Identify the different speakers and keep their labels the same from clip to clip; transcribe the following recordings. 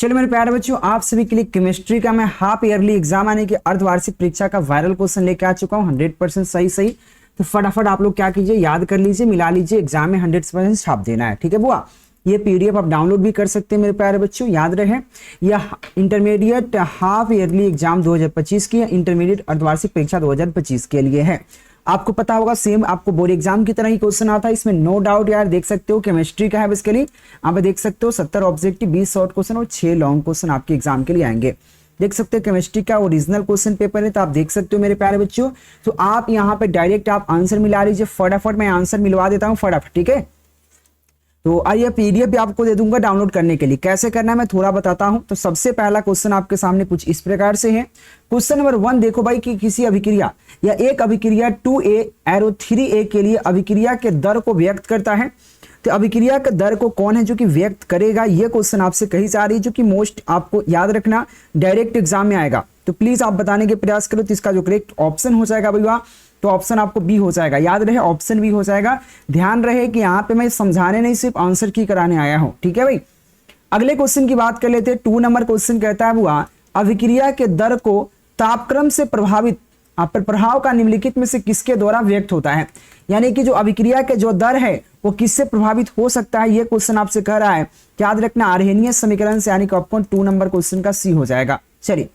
Speaker 1: चलिए मेरे प्यारे बच्चों, आप सभी के लिए केमिस्ट्री का मैं हाफ ईयरली एग्जाम यानी कि अर्धवार्षिक परीक्षा का वायरल क्वेश्चन लेके आ चुका हूँ 100% सही। तो फटाफट आप लोग क्या कीजिए, याद कर लीजिए, मिला लीजिए, एग्जाम में 100% छाप देना है। ठीक है बुआ, ये पीडीएफ आप डाउनलोड भी कर सकते हैं मेरे प्यारे बच्चों। याद रहे, यह इंटरमीडिएट हाफ ईयरली एग्जाम 2025 की, इंटरमीडिएट अर्धवार्षिक परीक्षा 2025 के लिए है। आपको पता होगा सेम आपको बोर्ड एग्जाम की तरह ही क्वेश्चन आता है, इसमें नो डाउट यार। देख सकते हो केमिस्ट्री का है बेसिकली, आप देख सकते हो 70 ऑब्जेक्टिव, 20 शॉर्ट क्वेश्चन और 6 लॉन्ग क्वेश्चन आपके एग्जाम के लिए आएंगे। देख सकते हो केमिस्ट्री का ओरिजिनल क्वेश्चन पेपर है, तो आप देख सकते हो मेरे प्यारे बच्चों। तो आप यहाँ पे डायरेक्ट आप आंसर मिला लीजिए, फटाफट मैं आंसर मिलवा देता हूँ फटाफट। ठीक है, तो आइए पीडीएफ भी आपको दे दूंगा डाउनलोड करने के लिए। कैसे करना है मैं थोड़ा बताता हूं। तो सबसे पहला क्वेश्चन आपके सामने कुछ इस प्रकार से है। क्वेश्चन नंबर 1 देखो भाई कि किसी अभिक्रिया या एक अभिक्रिया 2a एरो 3a के लिए अभिक्रिया के दर को व्यक्त करता है। तो अभिक्रिया के दर को कौन है जो कि व्यक्त करेगा, ये क्वेश्चन आपसे कही जा रही है, जो कि मोस्ट आपको याद रखना डायरेक्ट एग्जाम में आएगा। तो प्लीज आप बताने के प्रयास करो। तो इसका जो करेक्ट ऑप्शन हो जाएगा भैया, तो ऑप्शन आपको बी हो जाएगा। याद रहे ऑप्शन बी हो जाएगा। ध्यान रहे कि यहाँ पे मैं समझाने नहीं सिर्फ आंसर की कराने आया हूं। ठीक है भाई, अगले क्वेश्चन की बात कर लेते हैं। 2 नंबर क्वेश्चन कहता है बुआ, अभिक्रिया के दर को तापक्रम से प्रभावित प्रभाव का निम्नलिखित में से किसके द्वारा व्यक्त होता है। यानी कि जो अभिक्रिया के जो दर है वो किससे प्रभावित हो सकता है, ये क्वेश्चन आपसे कह रहा है। याद रखना आर्हेनियस समीकरण से, यानी कि ऑप्शन 2 नंबर क्वेश्चन का सी हो जाएगा। चलिए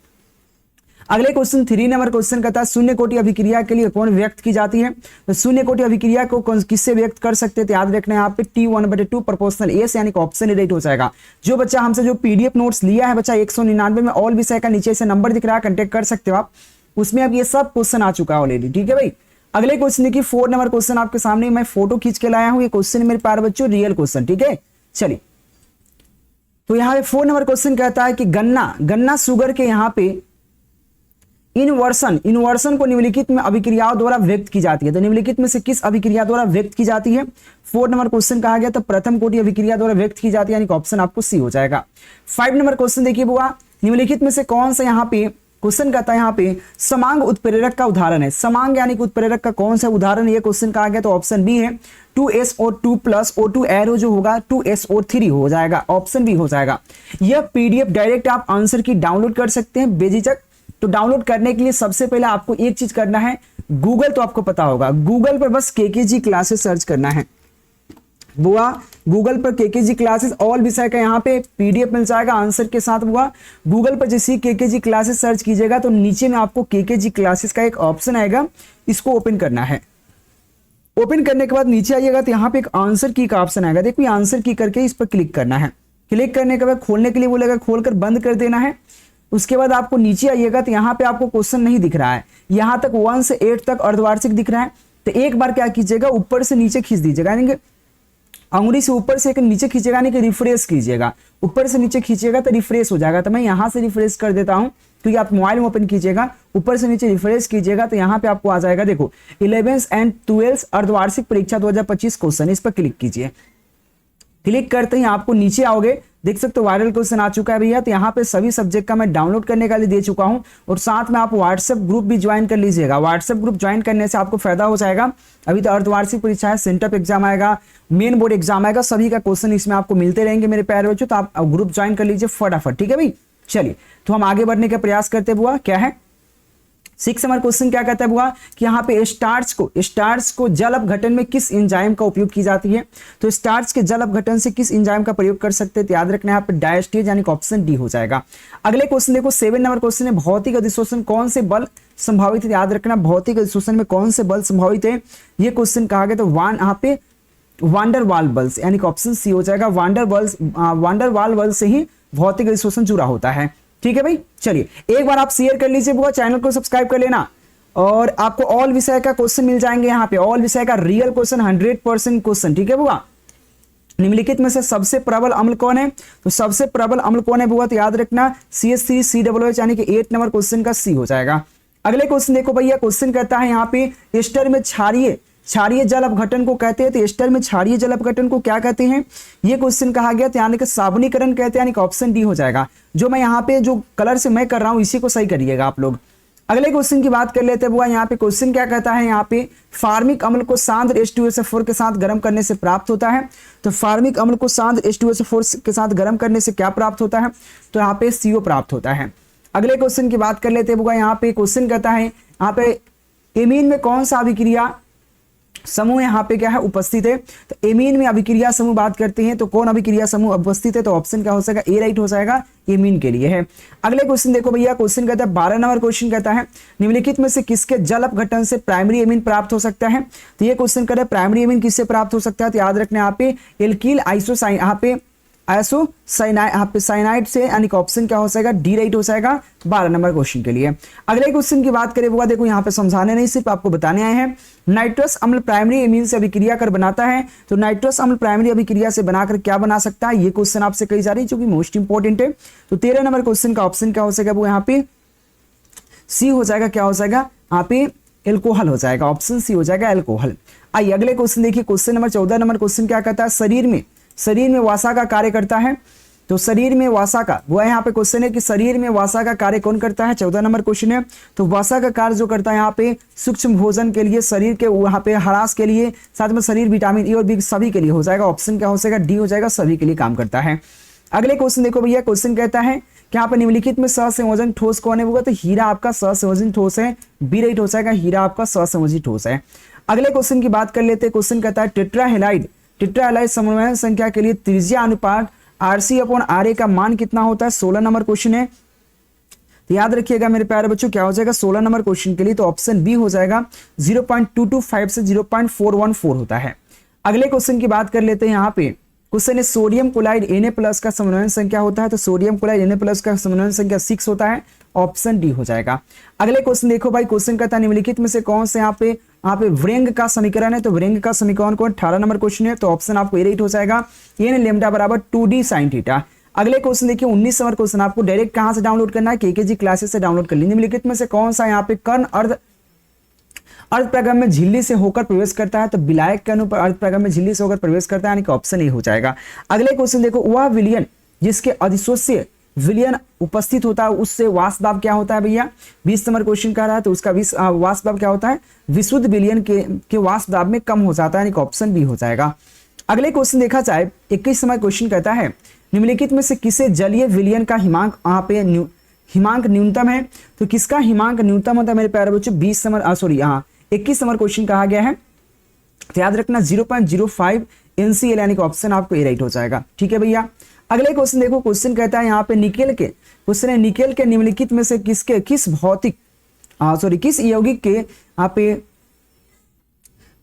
Speaker 1: अगले क्वेश्चन 3 नंबर क्वेश्चन कहता है, शून्य कोटि अभिक्रिया के लिए कौन व्यक्त की जाती है। तो शून्य कोटि अभिक्रिया को किससे व्यक्त कर सकते हैं। तो याद रखना यहाँ पे T1/2 प्रोपोर्शनल एस, यानी कि ऑप्शन राइट हो जाएगा। जो बच्चा हमसे जो पीडीएफ नोट्स लिया है बच्चा 199 में ऑल विषय का, नीचे से नंबर दिख रहा है, कांटेक्ट कर सकते हो आप, उसमें अब ये सब क्वेश्चन आ चुका है ऑलरेडी। ठीक है भाई, अगले क्वेश्चन देखिए 4 नंबर क्वेश्चन आपके सामने मैं फोटो खींच के लाया हूं। ये क्वेश्चन मेरे प्यारे बच्चों रियल क्वेश्चन। ठीक है, चलिए तो यहाँ पे 4 नंबर क्वेश्चन कहता है कि गन्ना शुगर के यहाँ पे इनवर्सन को निम्नलिखित में अभिक्रियाओं द्वारा व्यक्त की जाती है। तो निम्नलिखित में से किस अभिक्रिया द्वारा व्यक्त की जाती है। 4 नंबर क्वेश्चन कहा गया, तो प्रथम कोटि अभिक्रिया द्वारा व्यक्त की जाती है, यानी कि ऑप्शन आपको सी हो जाएगा। 5 नंबर क्वेश्चन देखिए बुआ, निम्नलिखित में से कौन सा यहाँ पे क्वेश्चन कहता है, यहाँ पे समांग उत्प्रेरक का उदाहरण है। समांग यानी कि उत्प्रेरक का कौन सा उदाहरण ये क्वेश्चन कहा गया, तो ऑप्शन बी है 2SO2 प्लस O2 एरो जो होगा 2SO3 हो जाएगा, ऑप्शन बी हो जाएगा। यह पीडीएफ डायरेक्ट आप आंसर की डाउनलोड कर सकते हैं बेझिझक। तो डाउनलोड करने के लिए सबसे पहले आपको एक चीज करना है, गूगल तो आपको पता होगा, गूगल पर बस केकेजी क्लासेस सर्च करना है बुआ। गूगल पर केकेजी क्लासेस ऑल विषय का यहाँ पे पीडीएफ मिल जाएगा आंसर के साथ बुआ। गूगल पर जैसे केकेजी क्लासेस सर्च कीजिएगा तो नीचे में आपको केकेजी क्लासेस का एक ऑप्शन आएगा, इसको ओपन करना है। ओपन करने के बाद नीचे आइएगा तो यहाँ पे एक आंसर की का ऑप्शन आएगा। देखो आंसर की करके इस पर क्लिक करना है। क्लिक करने के बाद खोलने के लिए बोलेगा, खोलकर बंद कर देना है। उसके बाद आपको नीचे आइएगा तो यहाँ पे आपको क्वेश्चन नहीं दिख रहा है, यहाँ तक 1 से 8 तक अर्धवार्षिक दिख रहा है। तो एक बार क्या कीजिएगा, ऊपर से नीचे खींच दीजिएगा, यानी कि अंगुली से ऊपर से नीचे खींचेगा, यानी कि रिफ्रेश कीजिएगा। ऊपर से नीचे खींचिएगा तो रिफ्रेश हो जाएगा। तो मैं यहाँ से रिफ्रेश कर देता हूँ, क्योंकि आप मोबाइल में ओपन कीजिएगा, ऊपर से नीचे रिफ्रेश कीजिएगा तो यहाँ पे आपको आ जाएगा। देखो 11th and 12th अर्धवार्षिक परीक्षा 2025 क्वेश्चन, इस पर क्लिक कीजिए। क्लिक करते ही आपको नीचे आओगे, देख सकते हो वायरल क्वेश्चन आ चुका है भैया। तो यहाँ पे सभी सब्जेक्ट का मैं डाउनलोड करने का लिए दे चुका हूँ, और साथ में आप व्हाट्सएप ग्रुप भी ज्वाइन कर लीजिएगा। व्हाट्सएप ग्रुप ज्वाइन करने से आपको फायदा हो जाएगा। अभी तो अर्धवार्षिक परीक्षा है, सेंटअप एग्जाम आएगा, मेन बोर्ड एग्जाम आएगा, सभी का क्वेश्चन इसमें आपको मिलते रहेंगे मेरे प्यारे बच्चों। तो आप ग्रुप ज्वाइन कर लीजिए फटाफट। ठीक है भाई, चलिए तो हम आगे बढ़ने का प्रयास करते बुआ। क्या है 6 नंबर क्वेश्चन क्या कहता है बुआ कि यहाँ पे स्टार्च को जल अपघटन में किस एंजाइम का उपयोग की जाती है। तो स्टार्च के जल अपघटन से किस एंजाइम का प्रयोग कर सकते हैं। तो याद रखना यहाँ पे डायस्टेज, यानी कि ऑप्शन डी हो जाएगा। अगले क्वेश्चन देखो 7 नंबर क्वेश्चन है, भौतिक अधिशोषण कौन से बल संभावित है। याद रखना भौतिक अधिशोषण में कौन से बल संभावित है, ये क्वेश्चन कहा गया। तो यहाँ पे वांडर वाल बल्स, यानी कि ऑप्शन सी हो जाएगा। वांडर वाल बल से ही भौतिक अधिशोषण जुड़ा होता है। ठीक है भाई, चलिए एक बार आप शेयर कर लीजिए बुआ, चैनल को सब्सक्राइब कर लेना, और आपको ऑल विषय का क्वेश्चन मिल जाएंगे यहाँ पे, ऑल विषय का रियल क्वेश्चन 100% क्वेश्चन। ठीक है बुआ, निम्नलिखित में से सबसे प्रबल अम्ल कौन है। तो सबसे प्रबल अम्ल कौन है बुआ, तो याद रखना CH3COOH, यानी कि 8 नंबर क्वेश्चन का सी हो जाएगा। अगले क्वेश्चन देखो भैया, क्वेश्चन कहता है यहाँ पे एस्टर में क्षारीय जल अपघटन को कहते हैं। तो एस्टर में क्षारीय जल अपघटन को क्या कहते हैं, ये क्वेश्चन कहा गया। यानी कि साबुनीकरण कहते हैं, यानी कि ऑप्शन डी हो जाएगा। जो मैं यहाँ पे जो कलर से मैं कर रहा हूँ इसी को सही करिएगा आप लोग। अगले क्वेश्चन की बात कर लेते हैं बुआ। यहाँ पे क्वेश्चन क्या कहता है, यहाँ पे फार्मिक अम्ल को सांद्र H2SO4 के साथ गर्म करने से प्राप्त होता है। तो फार्मिक अम्ल को सांद्र H2SO4 के साथ गर्म करने से क्या प्राप्त होता है, तो यहाँ पे CO प्राप्त होता है। अगले क्वेश्चन की बात कर लेते हैं बुआ। यहाँ पे क्वेश्चन कहता है, यहाँ पे एमीन में कौन सा अभिक्रिया समूह यहाँ पे क्या है उपस्थित है। तो एमीन में अभिक्रिया समूह बात करते हैं तो कौन अभिक्रिया समूह उपस्थित है, तो ऑप्शन क्या हो जाएगा, ए राइट हो जाएगा, एमीन के लिए है। अगले क्वेश्चन देखो भैया, क्वेश्चन कहता है 12 नंबर क्वेश्चन कहता है निम्नलिखित में से किसके जल अपघटन से प्राइमरी एमीन प्राप्त हो सकता है। तो ये क्वेश्चन कहता है प्राइमरी एमीन किससे प्राप्त हो सकता है, तो याद रखना यहाँ पे एल्किल आइसोसाइन यहाँ पे साइनाइड से, यानी कि ऑप्शन क्या हो जाएगा, डी राइट हो जाएगा 12 नंबर क्वेश्चन के लिए। अगले क्वेश्चन की बात करें वो देखो यहाँ पे समझाने नहीं सिर्फ आपको बताने आए हैं। नाइट्रस अम्ल प्राइमरी एमीन से अभिक्रिया कर बनाता है। तो नाइट्रस अम्ल प्राइमरी अभिक्रिया से बनाकर क्या बना सकता है, ये क्वेश्चन आपसे कही जा रही है जो कि मोस्ट इंपॉर्टेंट है। तो 13 नंबर क्वेश्चन का ऑप्शन क्या हो जाएगा वो यहाँ पे सी हो जाएगा, क्या हो जाएगा यहाँ पे एल्कोहल हो जाएगा, ऑप्शन सी हो जाएगा एल्कोहल। आइए अगले क्वेश्चन देखिए, क्वेश्चन नंबर 14 नंबर क्वेश्चन क्या कहता है, शरीर में वसा का कार्य करता है। तो शरीर में वसा का वो यहाँ पे क्वेश्चन है कि शरीर में वसा का कार्य कौन करता है, 14 नंबर क्वेश्चन है। तो वसा का कार्य जो करता है यहाँ पे सूक्ष्म भोजन के लिए, शरीर के वहाँ पे ह्रास के लिए, साथ में शरीर विटामिन ए और बी सभी के लिए हो जाएगा, ऑप्शन क्या हो जाएगा, डी हो जाएगा, सभी के लिए काम करता है। अगले क्वेश्चन देखो भैया, क्वेश्चन कहता है कि यहाँ पे निम्नलिखित में सहसंयोजन ठोस कौन है, होगा तो हीरा आपका सहसंयोजन ठोस है, बी राइट हो जाएगा, हीरा आपका सहसंयोजी ठोस है। अगले क्वेश्चन की बात कर लेते हैं, क्वेश्चन कहता है टेट्राहेलाइड समन्वयन संख्या के लिए त्रिज्या अनुपात RC/RA का मान कितना होता है, 16 नंबर क्वेश्चन है। तो याद रखिएगा मेरे प्यारे बच्चों, क्या हो जाएगा 16 नंबर क्वेश्चन के लिए, तो ऑप्शन बी हो जाएगा 0.225 से 0.414 होता है। अगले क्वेश्चन की बात कर लेते हैं, यहाँ पे क्वेश्चन है सोडियम क्लोराइड Na+ का समन्वयन संख्या होता है। तो सोडियम क्लोराइड Na+ का समन्वयन संख्या 6 होता है, ऑप्शन डी हो जाएगा। अगले क्वेश्चन देखो भाई, क्वेश्चन कहता है निम्नलिखित में से कौन से यहाँ पे व्यंग का समीकरण है। तो व्यंग का समीकरण कौन, 18 नंबर क्वेश्चन है, तो ऑप्शन आपको ए राइट हो जाएगा, n लैम्डा बराबर 2d sin थीटा। अगले क्वेश्चन देखिए 19 नंबर क्वेश्चन, आपको डायरेक्ट कहां से डाउनलोड करना है, केकेजी क्लासेस से डाउनलोड कर ली। निम्नलिखित में से कौन सा यहाँ पे कर्ण अर्ध प्रगम में झिल्ली से होकर प्रवेश करता है। तो विलायक के अनुपर अर्ध प्रगम में झिल्ली से होकर प्रवेश करता है, यानी कि ऑप्शन ए हो जाएगा। अगले क्वेश्चन देखो, वह विलयन जिसके अधिशोष्य विलयन उपस्थित होता है उससे वाष्प दाब क्या होता है भैया, 20 नंबर क्वेश्चन कह रहा है, तो उसका वाष्प दाब क्या होता है, विशुद्ध विलयन के वाष्प दाब में कम हो जाता है, यानी कि ऑप्शन बी हो जाएगा। अगले क्वेश्चन देखा जाए 21 नंबर क्वेश्चन कहता है निम्नलिखित में से किसे जलीय विलयन का हिमांक यहाँ पे हिमांक न्यूनतम है। तो किसका हिमांक न्यूनतम होता है मेरे प्यारे बच्चों, 21 नंबर क्वेश्चन कहा गया है। तो याद रखना 0.05 NCl, यानी कि ऑप्शन आपको ए राइट हो जाएगा, ठीक है भैया। अगले क्वेश्चन देखो, क्वेश्चन कहता है यहाँ पे निकेल के निम्नलिखित में से किस यौगिक के यहाँ पे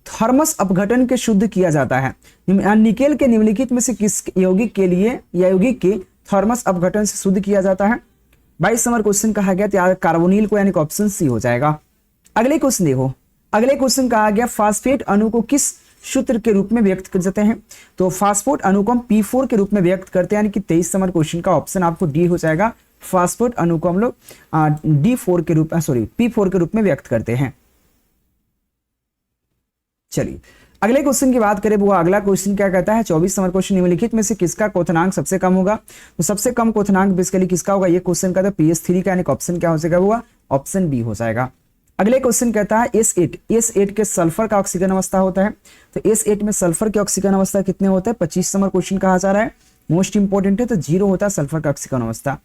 Speaker 1: थर्मस अपघटन के शुद्ध किया जाता है। निकेल के निम्नलिखित में से किस यौगिक के लिए या यौगिक के थर्मस अपघटन से शुद्ध किया जाता है। 22 नंबर क्वेश्चन कहा गया, तो कार्बोनिल को, यानी कि ऑप्शन सी हो जाएगा। अगले क्वेश्चन देखो, अगले क्वेश्चन कहा गया फास्फेट अणु को किस सूत्र के रूप में व्यक्त कर जाते हैं। तो फास्फेट अणु को हम P4 के रूप में व्यक्त करते हैं, यानी कि 23 नंबर क्वेश्चन का ऑप्शन आपको डी हो जाएगा। फास्फेट अणु को हम लोग P4 के रूप में व्यक्त करते हैं। चलिए अगले क्वेश्चन की बात करें, वो अगला क्वेश्चन क्या कहता है, 24 नंबर क्वेश्चन, निम्नलिखित में से किसका क्वथनांक सबसे कम होगा। तो सबसे कम क्वथनांक बेसिकली किसका होगा, ये क्वेश्चन कहता है pH3 का, यानी कि ऑप्शन क्या हो जाएगा, वो ऑप्शन बी हो जाएगा। अगले क्वेश्चन कहता है S8 के सल्फर का ऑक्सीजन अवस्था होता है। तो S8 में सल्फर के ऑक्सीजन अवस्था कितने होते हैं, 25 नंबर क्वेश्चन कहा जा रहा है, मोस्ट इंपोर्टेंट है, तो 0 होता है सल्फर का ऑक्सीजन अवस्था।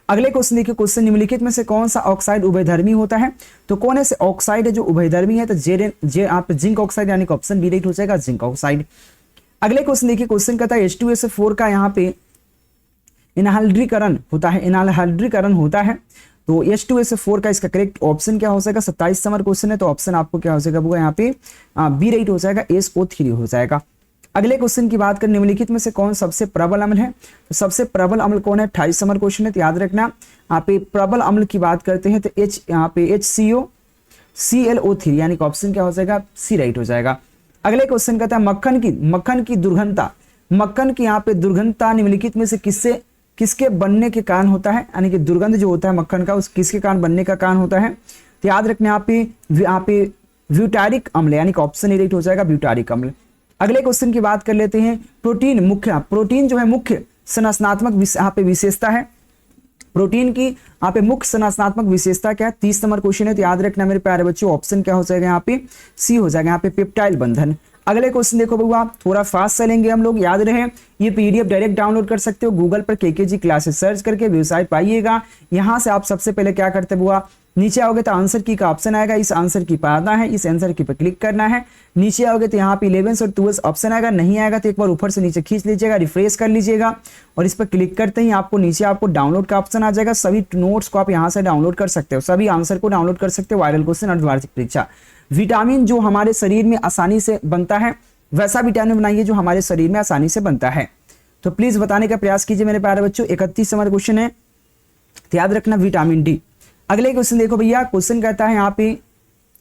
Speaker 1: अगले क्वेश्चन देखिए, क्वेश्चन निम्नलिखित में से कौन सा ऑक्साइड उभयधर्मी होता है। तो कौन ऐसे ऑक्साइड है जो उभयधर्मी है, तो आप जिंक ऑक्साइड, यानी कि ऑप्शन बी राइट हो जाएगा, जिंक ऑक्साइड। अगले क्वेश्चन देखिए, क्वेश्चन कहता है H2SO4 का यहाँ पे एनहाइड्रीकरण होता है। तो H2SO4 का इसका करेक्ट ऑप्शन क्या हो जाएगा, 27 नंबर क्वेश्चन है, तो ऑप्शन आपको क्या हो जाएगा, वो यहाँ पे बी राइट हो जाएगा, SO3 हो जाएगा। अगले क्वेश्चन की बात करें, निम्नलिखित में से कौन सबसे प्रबल अम्ल है। तो सबसे प्रबल अम्ल कौन है, 28 नंबर क्वेश्चन है, तो याद रखना यहाँ पे प्रबल अम्ल की बात करते हैं तो यहाँ पे HClO3, यानी कि ऑप्शन क्या हो जाएगा, सी राइट हो जाएगा। अगले क्वेश्चन कहता है मक्खन की दुर्गंधता, मक्खन की यहाँ पे दुर्गंधता निम्नलिखित में से किसके बनने के कारण होता है, यानी कि दुर्गंध जो होता है मक्खन का, उस किसके कारण बनने का कारण होता है। तो याद रखना यहाँ पे ब्यूटारिक अम्ल, यानी कि ऑप्शन ए राइट हो जाएगा, ब्यूटारिक अम्ल। अगले क्वेश्चन की बात कर लेते हैं, प्रोटीन जो है मुख्य संरचनात्मक यहाँ पे विशेषता है। प्रोटीन की यहाँ पे मुख्य संरचनात्मक विशेषता क्या है, 30 नंबर क्वेश्चन है, तो याद रखना मेरे प्यारे बच्चों ऑप्शन क्या हो जाएगा यहाँ पे सी हो जाएगा, यहाँ पे पेप्टाइल बंधन। अगले क्वेश्चन देखो बउआ, थोड़ा फास्ट चलेंगे हम लोग, याद रहे ये पीडीएफ डायरेक्ट डाउनलोड कर सकते हो गूगल पर केकेजी क्लासेस सर्च करके वेबसाइट पाइएगा। यहां से आप सबसे पहले क्या करते बुआ, नीचे आओगे तो आंसर की का ऑप्शन आएगा, इस आंसर की पर आना है, इस आंसर की पर क्लिक करना है। नीचे आओगे तो यहाँ पे 11 और 12 ऑप्शन आएगा, नहीं आएगा तो एक बार ऊपर से नीचे खींच लीजिएगा, रिफ्रेश कर लीजिएगा और इस पर क्लिक करते ही आपको नीचे आपको डाउनलोड का ऑप्शन आ जाएगा। सभी नोट्स को आप यहाँ से डाउनलोड कर सकते हो, सभी आंसर को डाउनलोड कर सकते हो, वायरल क्वेश्चन और वार्षिक परीक्षा। विटामिन जो हमारे शरीर में आसानी से बनता है वैसा विटामिन बनाइए जो हमारे शरीर में आसानी से बनता है। तो प्लीज बताने का प्रयास कीजिए मेरे प्यारे बच्चों। 31 नंबर क्वेश्चन है, तो याद रखना विटामिन डी। अगले क्वेश्चन देखो भैया, क्वेश्चन कहता है यहाँ पे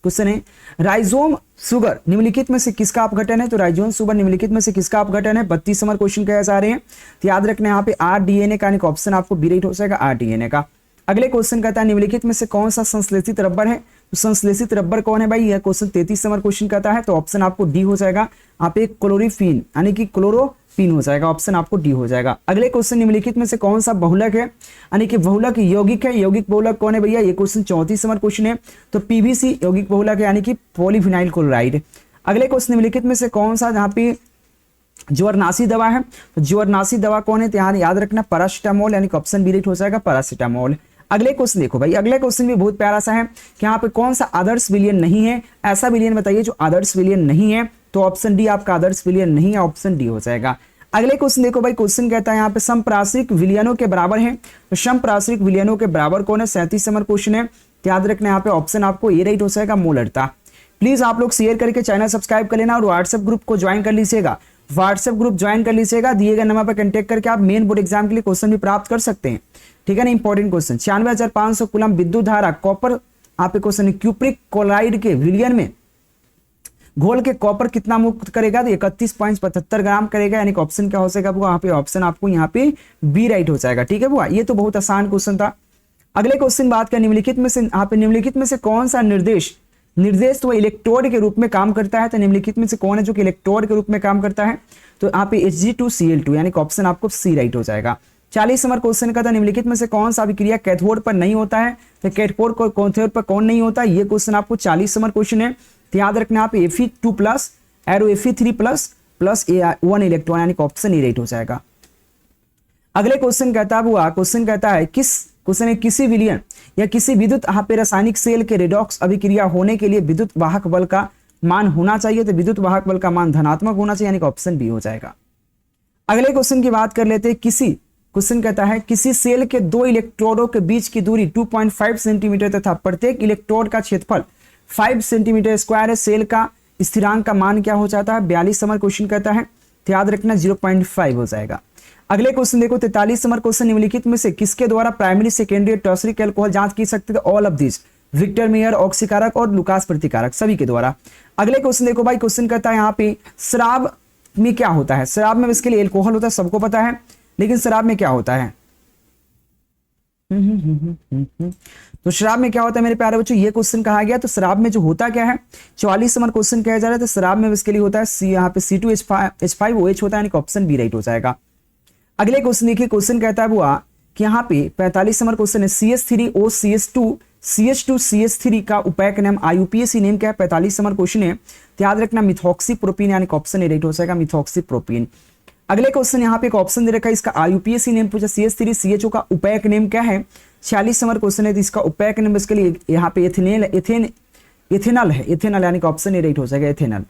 Speaker 1: क्वेश्चन है राइजोम शुगर निम्नलिखित में से किसका अपघटन है, तो राइजोम शुगर निम्नलिखित में से किसका अपघटन है। 32 नंबर क्वेश्चन कहे जा रहे हैं, तो याद रखना यहाँ पे आरडीएनए का ऑप्शन आपको बी राइट हो जाएगा, आरडीएनए का। अगले क्वेश्चन कहता है निम्नलिखित में से कौन सा संश्लेषित रबर है, तो संश्लेषित रबर कौन है भाई, यह क्वेश्चन 33 नंबर क्वेश्चन कहता है, तो ऑप्शन आपको डी हो जाएगा, यहाँ पे क्लोरोफिन यानी कि क्लोरोफिन हो जाएगा, ऑप्शन आपको डी हो जाएगा। अगले क्वेश्चन निम्नलिखित में से कौन सा बहुलक है, यानी कि बहुलक यौगिक है, यौगिक बहुलक कौन है भैया, ये क्वेश्चन 34 नंबर क्वेश्चन है, तो पीवीसी यौगिक बहुलक है यानी कि पॉलीविनाइल क्लोराइड। अगले क्वेश्चन निम्नलिखित में से कौन सा जहाँ पे ज्वरनाशी दवा है, तो ज्वरनाशी दवा कौन है, तो यहाँ याद रखना पैरासिटामोल यानी कि ऑप्शन बी राइट हो जाएगा, पैरासिटामोल। अगले क्वेश्चन देखो भाई, अगले क्वेश्चन भी बहुत प्यारा सा है कि यहाँ पे कौन सा आदर्श विलयन नहीं है, ऐसा विलयन बताइए जो आदर्श विलयन नहीं है, तो ऑप्शन डी आपका आदर्श विलयन नहीं है, ऑप्शन डी हो जाएगा। अगले क्वेश्चन देखो भाई, क्वेश्चन कहता है यहाँ पे समप्राश्रिक विलयनों के बराबर है, तो समप्राश्रिक विलयनों के बराबर कौन है, 37 नंबर क्वेश्चन है, तो याद रखना यहाँ पे ऑप्शन आपको ए राइट हो जाएगा, मोलरता। प्लीज आप लोग शेयर करके चैनल सब्सक्राइब कर लेना और व्हाट्सएप ग्रुप को ज्वाइन कर लीजिएगा, व्हाट्सएप ग्रुप ज्वाइन कर लीजिएगा, दिए गए नंबर पर कंटेक्ट करके आप मेन बोर्ड एग्जाम के लिए क्वेश्चन भी प्राप्त कर सकते हैं, ठीक है ना। इंपॉर्टेंट क्वेश्चन 96,500 कूलम विद्युत धारा कॉपर, आप क्वेश्चन है क्यूप्रिक क्लोराइड के विलयन में घोल के कॉपर कितना मुक्त करेगा, तो 31.75 ग्राम करेगा, यानी कि ऑप्शन क्या हो जाएगा वहां पे ऑप्शन आपको यहाँ पे बी राइट हो जाएगा, ठीक है बुआ। ये तो बहुत आसान क्वेश्चन था। अगले क्वेश्चन बात करें निम्नलिखित में से, यहाँ पे निम्नलिखित में से कौन सा निर्देश तो इलेक्ट्रोड के रूप में काम करता है, तो निम्नलिखित में से कौन है जो कि इलेक्ट्रोड के रूप में काम करता है, तो यहाँ पे Hg2Cl2 यानी कि ऑप्शन आपको सी राइट हो जाएगा। 40 नंबर क्वेश्चन का था निम्नलिखित में से कौन सा अभिक्रिया कैथोड पर नहीं होता है, तो कैथोड को कैथोड पर कौन नहीं होता, ये क्वेश्चन आपको 40 नंबर क्वेश्शन है, तो याद रखना आप Fe2 plus arrow Fe3 plus plus 1 electron यानी कि ऑप्शन ए राइट हो जाएगा। अगले क्वेश्चन कहता है हुआ, क्वेश्चन कहता है क्वेश्चन है किसी विलयन या किसी विद्युत यहाँ पे रासायनिक सेल के रेडॉक्स अभिक्रिया होने के लिए विद्युत वाहक बल का मान होना चाहिए, तो विद्युत वाहक बल का मान धनात्मक होना चाहिए यानी कि ऑप्शन बी हो जाएगा। अगले क्वेश्चन की बात कर लेते हैं, क्वेश्चन कहता है किसी सेल के दो इलेक्ट्रोडों के बीच की दूरी 2.5 सेंटीमीटर तथा प्रत्येक इलेक्ट्रोड का क्षेत्रफल 5 सेंटीमीटर स्क्वायर है, सेल का स्थिरांक का मान क्या हो जाता है, 42 नंबर क्वेश्चन कहता है, तो याद रखना 0.5 हो जाएगा। अगले क्वेश्चन देखो 43 नंबर क्वेश्चन निम्नलिखित में से किसके द्वारा प्राइमरी सेकेंडरी टर्शरी अल्कोहल जांच की सकती है, all of this Victor Meyer ऑक्सीकारक और लुकास प्रतिकारक सभी के द्वारा। अगले क्वेश्चन देखो भाई, क्वेश्चन कहता है यहाँ पे शराब में क्या होता है, शराब में इसके लिए एल्कोहल होता है सबको पता है, लेकिन शराब में क्या होता है, तो शराब में क्या होता है मेरे प्यारे बच्चों, ये क्वेश्चन कहा गया, तो शराब में जो होता क्या है 44 नंबर क्वेश्चन कहा जा रहा है, तो शराब में इसके लिए होता है यहाँ पे C2H5OH होता है यानी कि ऑप्शन बी राइट हो जाएगा। अगले क्वेश्चन देखिए, क्वेश्चन कहता है बुआ कि यहाँ पे 45 नंबर क्वेश्चन है CH3OCH2CH2CH3 का उपैक नाम IUPAC नेम क्या है, 45 नंबर क्वेश्चन है, तो याद रखना मिथॉक्सी प्रोपीन यानी कि ऑप्शन ए राइट हो जाएगा, मिथॉक्सी प्रोपीन। अगले क्वेश्चन यहाँ पे एक ऑप्शन दे रखा है, इसका IUPAC नेम पूछा, CH3CHO का उपैक नेम क्या है, 46 नंबर क्वेश्चन है, तो इसका उपैक नेम इसके लिए यहाँ पे एथेनल है, एथेनल यानी कि ऑप्शन ए राइट हो जाएगा, एथेनल।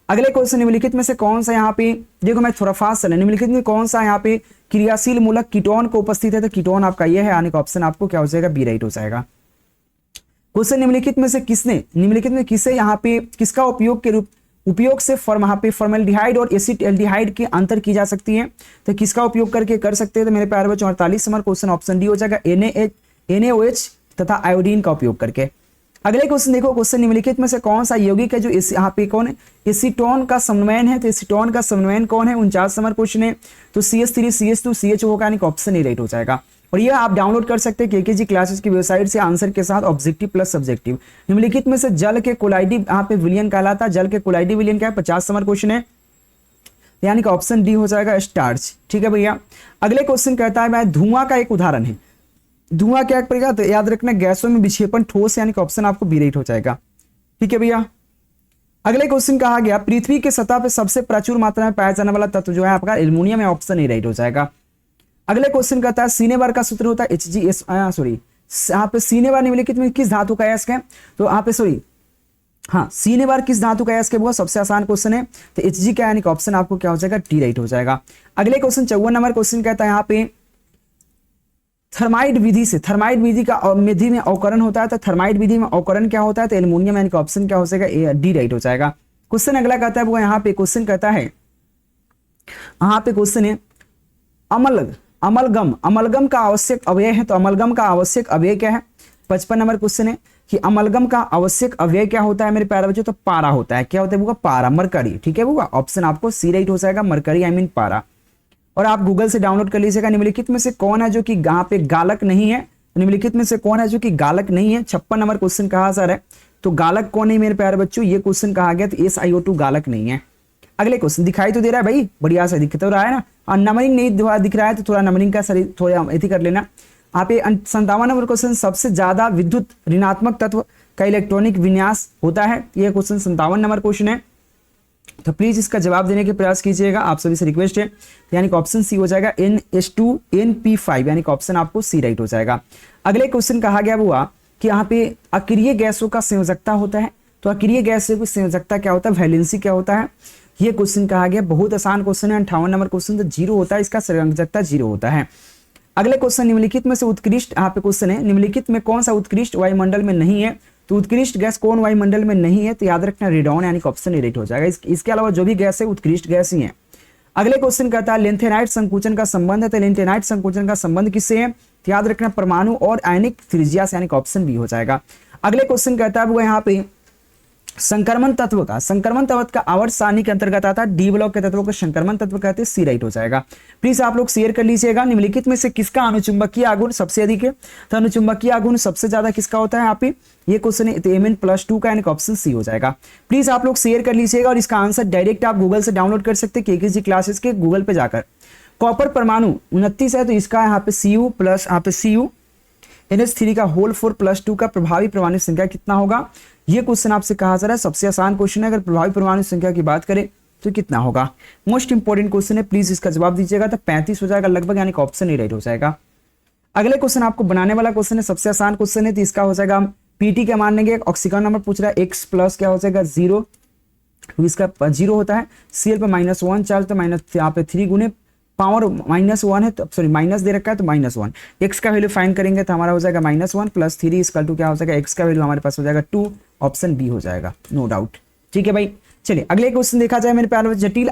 Speaker 1: अगले क्वेश्चन निम्नलिखित में से कौन सा यहाँ पे, देखो मैं थोड़ा फास्ट चला, निम्नलिखित में कौन सा यहाँ पे क्रियाशील मूलक कीटोन को उपस्थित है, तो कीटोन आपका ये है यानी कि ऑप्शन आपको क्या हो जाएगा, बी राइट हो जाएगा। क्वेश्चन निम्नलिखित में से किसे यहाँ पे किसका उपयोग से यहाँ पे फॉर्मल्डिहाइड और एसिटाल्डिहाइड के अंतर की जा सकती है, तो किसका उपयोग करके कर सकते हैं, तो मेरे प्यारे बच्चों 48 नंबर क्वेश्चन ऑप्शन डी हो जाएगा, NaOH तथा आयोडीन का उपयोग करके। अगले क्वेश्चन देखो, क्वेश्चन निम्नलिखित में से कौन सा यौगिक है जो यहाँ पे कौन है, एसीटोन का समन्वयन है, तो एसीटोन का समन्वयन कौन है, 49 नंबर क्वेश्चन है, तो CH3CH2CH होगा यानी कि ऑप्शन ए राइट हो जाएगा। और ये आप डाउनलोड कर सकते हैं केकेजी क्लासेस की वेबसाइट से आंसर के साथ ऑब्जेक्टिव प्लस सब्जेक्टिव। निम्नलिखित में से जल के कोलाइडी यहाँ पे विलयन कहलाता है, जल के कोलाइडी विलयन क्या है, 50 नंबर क्वेश्चन है, यानी कि ऑप्शन डी हो जाएगा, स्टार्च, ठीक है भैया। अगले क्वेश्चन कहता है मैं धुआं का एक उदाहरण है, धुआं क्या पड़ेगा, तो याद रखना गैसों में विक्षेपण ठोस, यानी कि ऑप्शन आपको बी राइट हो जाएगा। ठीक है भैया। अगले क्वेश्चन कहा गया पृथ्वी के सतह पे सबसे प्रचुर मात्रा में पाया जाने वाला तत्व जो है आपका एल्युमिनियम है, ऑप्शन ए राइट हो जाएगा। अगले क्वेश्चन कहता है सीने बार का सूत्र होता है HgS, सॉरी यहाँ पे सीने बार निम्नलिखित में किस धातु का अयस्क है, तो यहाँ पे सॉरी हाँ सीने बार किस धातु का अयस्क है, बहुत सबसे आसान क्वेश्चन है, तो Hg का यानी कि ऑप्शन आपको क्या हो जाएगा, डी राइट हो जाएगा। अगले क्वेश्चन 54 नंबर क्वेश्चन कहता है यहाँ पे थर्माइट विधि से, थर्माइट विधि का विधि में अवकरण होता है, तो थर्माइट विधि में अवकरण क्या होता है, तो एल्युमिनियम, यानी कि ऑप्शन क्या हो जाएगा, डी राइट हो जाएगा। क्वेश्चन अगला कहता है वो यहाँ पे क्वेश्चन कहता है, यहाँ पे क्वेश्चन है अमलगम, अमलगम का आवश्यक अवयव है, तो अमलगम का आवश्यक अवयव क्या है। 55 नंबर क्वेश्चन है कि अमलगम का आवश्यक अवयव क्या होता है मेरे प्यारे बच्चों, तो पारा होता है। क्या होता है वो, पारा, मरकरी। ठीक है वो, ऑप्शन आपको सी राइट हो जाएगा, मरकरी आई मीन पारा। और आप गूगल से डाउनलोड कर लीजिएगा निम्नलिखित में से कौन है जो कि यहाँ पे गालक नहीं है, निम्नलिखित में से कौन है जो कि गालक नहीं है। 56 नंबर क्वेश्चन कहा जा रहा है, तो गालक कौन है मेरे प्यारे बच्चों, ये क्वेश्चन कहा गया, तो SiO2 गालक नहीं है। अगले क्वेश्चन दिखाई तो दे रहा है भाई, बढ़िया सा दिख तो रहा है ना, और नंबरिंग नहीं दिख रहा है तो थोड़ा नंबरिंग का थोड़ा एथी कर लेना। आप 57 नंबर क्वेश्चन सबसे ज्यादा विद्युत ऋणात्मक तत्व का इलेक्ट्रॉनिक विन्यास होता है, यह क्वेश्चन 57 नंबर क्वेश्चन है, तो प्लीज इसका जवाब देने के प्रयास कीजिएगा, आप सभी से रिक्वेस्ट है। यानी कि ऑप्शन सी हो जाएगा NH2NP5, यानी कि ऑप्शन आपको सी राइट हो जाएगा। अगले क्वेश्चन कहा गया हुआ कि यहाँ पे अक्रिय गैसों का संयोजकता होता है, तो अक्रिय गैसों की संयोजकता क्या होता है, वैलेंसी क्या होता है, ये क्वेश्चन कहा गया। बहुत आसान क्वेश्चन है, 58 नंबर क्वेश्चन, तो जीरो होता है, इसका संयोजकता जीरो होता है। अगले क्वेश्चन निम्नलिखित में से उत्कृष्ट, यहाँ पे क्वेश्चन है निम्नलिखित में कौन सा उत्कृष्ट वायुमंडल में नहीं है, तो उत्कृष्ट गैस कौन वायुमंडल में नहीं है, तो याद रखना रेडॉन, यानी कि ऑप्शन राइट हो जाएगा। इसके अलावा जो भी गैस है उत्कृष्ट गैस ही है। अगले क्वेश्चन कहता है लेंथेनाइट संकुचन का संबंध है, तो लेंथेनाइट संकुचन का संबंध किससे है, तो याद रखना परमाणु और आयनिक त्रिज्या से, यानी कि ऑप्शन बी हो जाएगा। अगले क्वेश्चन कहता है वो यहाँ पे संक्रमण तत्व का आवर्त सारणी के अंतर्गत आता है, डी ब्लॉक के तत्वों को संक्रमण तत्व कहते हैं, सी राइट हो जाएगा। प्लीज आप लोग शेयर कर लीजिएगा। निम्नलिखित में से किसका अनुचुंबकीय आघूर्ण सबसे अधिक है, तो अनुचुंबकीय आघूर्ण सबसे ज्यादा किसका होता है, यहाँ पे ये क्वेश्चन है, Mn+2 का, यानी कि ऑप्शन सी हो जाएगा। प्लीज आप लोग शेयर कर लीजिएगा, और इसका आंसर डायरेक्ट आप गूगल से डाउनलोड कर सकते हैं, KKG क्लासेस के गूगल पे जाकर। कॉपर परमाणु 29 है, तो इसका यहाँ पे Cu प्लस यहाँ पे Cu NH3 का होल 4+2 का प्रभावी परमाणु संख्या कितना होगा, ये क्वेश्चन आपसे कहा जा रहा है। सबसे आसान क्वेश्चन है, अगर प्रभावी परमाणु संख्या की बात करें तो कितना होगा, मोस्ट इंपोर्टेंट क्वेश्चन है, प्लीज इसका जवाब दीजिएगा, तो 35 हो जाएगा लगभग, यानी कि ऑप्शन ए राइट हो जाएगा। अगले क्वेश्चन आपको बनाने वाला क्वेश्चन है, सबसे आसान क्वेश्चन है, तो इसका हो जाएगा पीटी क्या मान लेंगे, ऑक्सीजन नंबर पूछ रहा है, x प्लस क्या हो जाएगा 0, तो इसका 0 होता है, Cl पे -1 चार्ज, तो माइनस यहाँ पे 3 गुने पावर -1 है, तो सॉरी माइनस दे रखा है, तो -1, x का वैल्यू फाइंड करेंगे तो हमारा हो जाएगा -1 प्लस 3 इक्वल टू क्या हो जाएगा, x का वैल्यू हमारे पास हो जाएगा 2, ऑप्शन बी हो जाएगा, नो डाउट। ठीक है भाई, चलिए अगले क्वेश्चन देखा जाए मेरे प्यारे। जटिल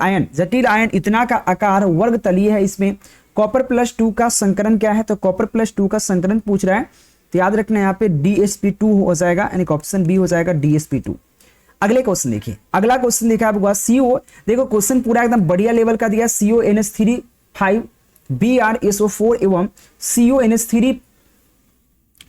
Speaker 1: आयन इतना का आकार वर्ग तलीय है, इसमें कॉपर +2 का संकरण क्या है, तो कॉपर +2 का संकरण पूछ रहा है, तो याद रखना यहाँ पे DsP2 हो जाएगा, यानी कि ऑप्शन बी हो जाएगा DsP2। अगले क्वेश्चन देखिए, अगला क्वेश्चन देखा आपको CO, देखो क्वेश्चन पूरा एकदम बढ़िया लेवल का दिया, CONH3 5 BrSO4 एवं CONH3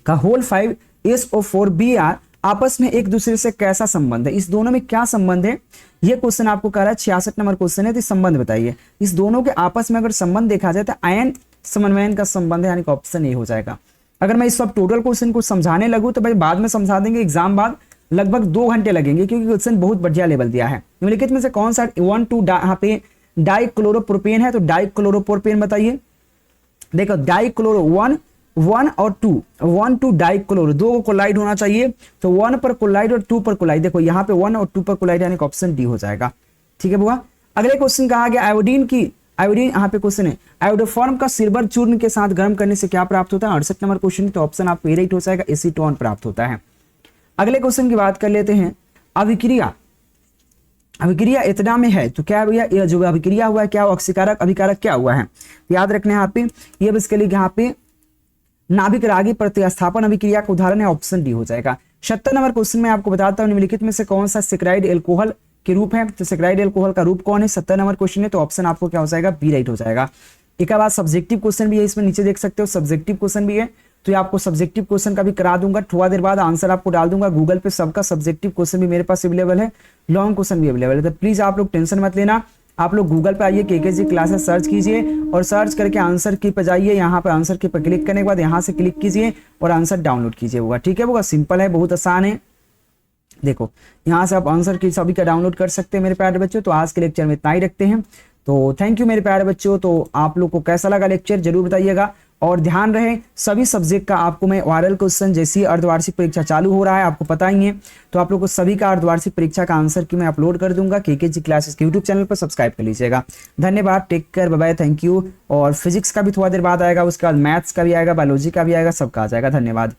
Speaker 1: का होल 5 SO4 Br आपस में एक दूसरे से कैसा संबंध है, इस दोनों में क्या संबंध है, ये क्वेश्चन आपको कह रहा है। 66 नंबर क्वेश्चन है, तो संबंध बताइए, इस दोनों के आपस में अगर संबंध देखा जाए तो आयन समन्वयन का संबंध है, यानी कि ऑप्शन ए हो जाएगा। अगर मैं इस सब टोटल क्वेश्चन को समझाने लगूं तो भाई बाद में समझा देंगे, एग्जाम बाद लगभग 2 घंटे लगेंगे, क्योंकि क्वेश्चन बहुत बढ़िया लेवल दिया है। निम्नलिखित में से कौन सा 1 2 यहाँ पे डाइक्लोरोप्रोपेन है, तो डाइक्लोरोप्रोपेन बताइए। देखो डाइक्लोरो 1 और 2, 1 2 डाइक्लोरो, दो कोलाइड होना चाहिए, तो 1 पर कोलाइड और 2 पर कोलाइड, देखो यहाँ पे 1 और 2 पर कोलाइड, यानी कि ऑप्शन डी हो जाएगा। ठीक है बुआ। अगले क्वेश्चन कहा गया आयोडीन यहाँ पे क्वेश्चन है, आयोडोफॉर्म का सिल्वर चूर्ण के साथ गर्म करने से क्या प्राप्त होता है, 68 नंबर क्वेश्चन, तो ऑप्शन आपको ए राइट हो जाएगा, एसीटोन प्राप्त होता है। अगले क्वेश्चन की बात कर लेते हैं, अभिक्रिया इतना में है, तो क्या भैया ये जो अभिक्रिया हुआ है क्या ऑक्सीकारक अभिकारक क्या हुआ है, याद रखना है यहाँ पे, ये बस के लिए यहाँ पे नाभिक रागी प्रतिस्थापन अभिक्रिया का उदाहरण है, ऑप्शन डी हो जाएगा। 70 नंबर क्वेश्चन में आपको बताता हूँ निम्नलिखित में से कौन सा सेक्राइड एल्कोहल के रूप है, तो सेक्राइड एल्कोहल का रूप कौन है, 70 नंबर क्वेश्चन है, तो ऑप्शन आपको क्या हो जाएगा, बी राइट हो जाएगा। एक बार सब्जेक्टिव क्वेश्चन भी है, इसमें नीचे देख सकते हो सब्जेक्टिव क्वेश्चन भी है, तो ये आपको सब्जेक्टिव क्वेश्चन का भी करा दूंगा, थोड़ा देर बाद आंसर आपको डाल दूंगा गूगल पे, सबका सब्जेक्टिव क्वेश्चन भी मेरे पास अवेलेबल है, लॉन्ग क्वेश्चन भी अवेलेबल है, तो प्लीज आप लोग टेंशन मत लेना, आप लोग गूगल पे आइए, केकेजी क्लासेस सर्च कीजिए और सर्च करके आंसर की पे जाइए। यहाँ पे आंसर की पे क्लिक करने के बाद यहाँ से क्लिक कीजिए और आंसर डाउनलोड कीजिए होगा। ठीक है, बहुत सिंपल है, बहुत आसान है। देखो यहाँ से आप आंसर की सभी का डाउनलोड कर सकते हैं मेरे प्यारे बच्चों। तो आज के लेक्चर में इतना ही रखते हैं। तो थैंक यू मेरे प्यारे बच्चों। तो आप लोग को कैसा लगा लेक्चर जरूर बताइएगा और ध्यान रहे सभी सब्जेक्ट का आपको मैं वायरल क्वेश्चन, जैसी अर्धवार्षिक परीक्षा चालू हो रहा है आपको पता ही है, तो आप लोग को सभी का अर्धवार्षिक परीक्षा का आंसर की मैं अपलोड कर दूंगा केकेजी क्लासेस के यूट्यूब चैनल पर। सब्सक्राइब कर लीजिएगा। धन्यवाद, take care, bye bye, thank you. और फिजिक्स का भी थोड़ा देर बाद आएगा, उसके बाद मैथ्स का भी आएगा, बायोलॉजी का भी आएगा, सबका आ जाएगा। धन्यवाद।